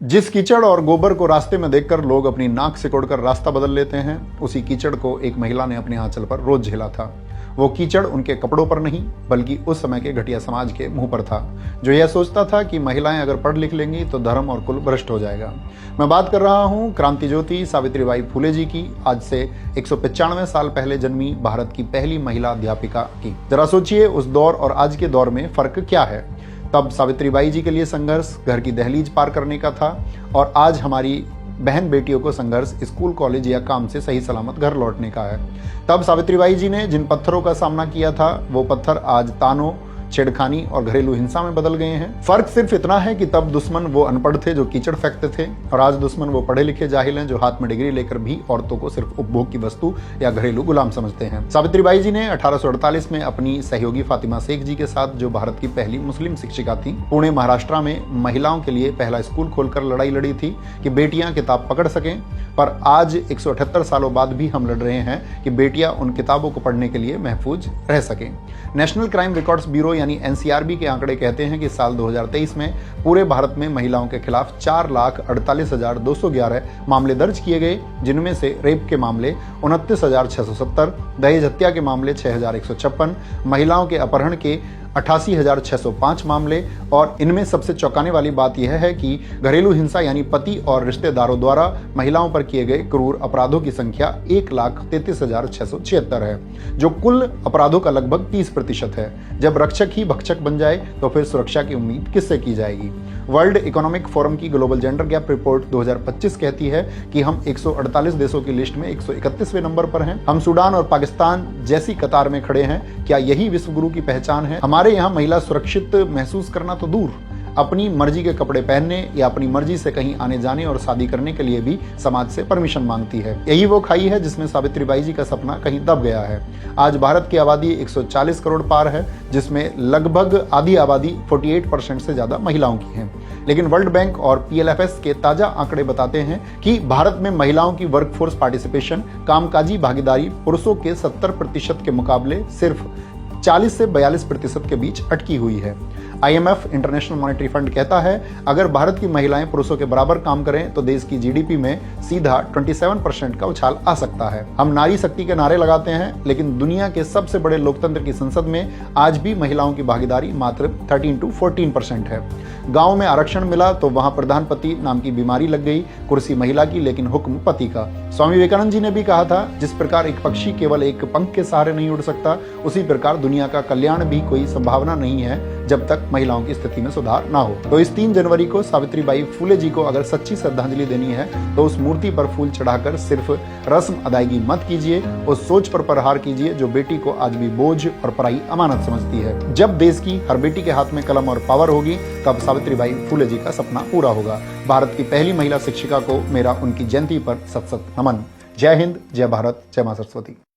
जिस कीचड़ और गोबर को रास्ते में देखकर लोग अपनी नाक सिकोड़कर रास्ता बदल लेते हैं, उसी कीचड़ को एक महिला ने अपने आंचल पर रोज झेला था। वो कीचड़ उनके कपड़ों पर नहीं, बल्कि उस समय के घटिया समाज के मुंह पर था, जो यह सोचता था कि महिलाएं अगर पढ़ लिख लेंगी तो धर्म और कुल भ्रष्ट हो जाएगा। मैं बात कर रहा हूं क्रांति ज्योति सावित्रीबाई फुले जी की, आज से 195 साल पहले जन्मी भारत की पहली महिला अध्यापिका की। जरा सोचिए, उस दौर और आज के दौर में फर्क क्या है। तब सावित्रीबाई जी के लिए संघर्ष घर की दहलीज पार करने का था, और आज हमारी बहन बेटियों को संघर्ष स्कूल, कॉलेज या काम से सही सलामत घर लौटने का है। तब सावित्रीबाई जी ने जिन पत्थरों का सामना किया था, वो पत्थर आज तानों, छेड़खानी और घरेलू हिंसा में बदल गए हैं। फर्क सिर्फ इतना है कि तब दुश्मन वो अनपढ़ थे जो कीचड़ फेंकते थे, और आज दुश्मन वो पढ़े लिखे जाहिल हैं जो हाथ में डिग्री लेकर भी औरतों को सिर्फ उपभोग की वस्तु या घरेलू गुलाम समझते हैं। सावित्रीबाई जी ने 1848 में अपनी सहयोगी फातिमा शेख जी के साथ, जो भारत की पहली मुस्लिम शिक्षिका थी, पुणे महाराष्ट्र में महिलाओं के लिए पहला स्कूल खोलकर लड़ाई लड़ी थी कि बेटियां किताब पकड़ सकें। पर आज 178 सालों बाद भी हम लड़ रहे हैं कि बेटियां उन किताबों को पढ़ने के लिए महफूज रह सकें। नेशनल क्राइम रिकॉर्ड्स ब्यूरो यानी एनसीआरबी के आंकड़े कहते हैं कि साल 2023 में पूरे भारत में महिलाओं के खिलाफ 4,48,211 मामले दर्ज किए गए, जिनमें से रेप के मामले 29,670, दहेज हत्या के मामले 6,156, महिलाओं के अपहरण के 88,605 मामले, और इनमें सबसे चौंकाने वाली बात यह है कि घरेलू हिंसा यानी पति और रिश्तेदारों द्वारा महिलाओं पर किए गए क्रूर अपराधों की संख्या 1,33,676 है, जो कुल अपराधों का लगभग 30% है। जब रक्षक ही भक्षक बन जाए तो फिर सुरक्षा की उम्मीद किससे की जाएगी। वर्ल्ड इकोनॉमिक फोरम की ग्लोबल जेंडर गैप रिपोर्ट 2025 कहती है कि हम 148 देशों की लिस्ट में 131वें नंबर पर हैं। हम सूडान और पाकिस्तान जैसी कतार में खड़े हैं। क्या यही विश्व गुरु की पहचान है? हमारे यहाँ महिला सुरक्षित महसूस करना तो दूर, अपनी मर्जी के कपड़े पहनने या अपनी मर्जी से कहीं आने जाने और शादी करने के लिए भी समाज से परमिशन मांगती है। यही वो खाई है जिसमें सावित्रीबाई जी का सपना कहीं दब गया है। आज भारत की आबादी 140 करोड़ पार है, जिसमें लगभग आधी आबादी 48% से ज्यादा महिलाओं की है। लेकिन वर्ल्ड बैंक और पीएलएफएस के ताजा आंकड़े बताते हैं कि भारत में महिलाओं की वर्कफोर्स पार्टिसिपेशन, कामकाजी भागीदारी पुरुषों के 70% के मुकाबले सिर्फ 40 से 42% के बीच अटकी हुई है। IMF इंटरनेशनल मॉनेटरी फंड कहता है, अगर भारत की महिलाएं पुरुषों के बराबर काम करें तो देश की जीडीपी में सीधा 27% का उछाल आ सकता है। हम नारी शक्ति के नारे लगाते हैं, लेकिन दुनिया के सबसे बड़े लोकतंत्र की संसद में आज भी महिलाओं की भागीदारी मात्र 13 to 14% है। गांव में आरक्षण मिला तो वहां प्रधानपति नाम की बीमारी लग गई, कुर्सी महिला की लेकिन हुक्म पति का। स्वामी विवेकानंद जी ने भी कहा था, जिस प्रकार एक पक्षी केवल एक पंख के सहारे नहीं उड़ सकता, उसी प्रकार दुनिया का कल्याण भी कोई संभावना नहीं है जब तक महिलाओं की स्थिति में सुधार ना हो। तो इस 3 जनवरी को सावित्रीबाई फुले जी को अगर सच्ची श्रद्धांजलि देनी है तो उस मूर्ति पर फूल चढ़ाकर सिर्फ रस्म अदायगी मत कीजिए, उस सोच पर प्रहार कीजिए जो बेटी को आज भी बोझ और पराई अमानत समझती है। जब देश की हर बेटी के हाथ में कलम और पावर होगी, तब सावित्रीबाई फुले जी का सपना पूरा होगा। भारत की पहली महिला शिक्षिका को मेरा उनकी जयंती पर सत सत नमन। जय हिंद, जय भारत, जय मां सरस्वती।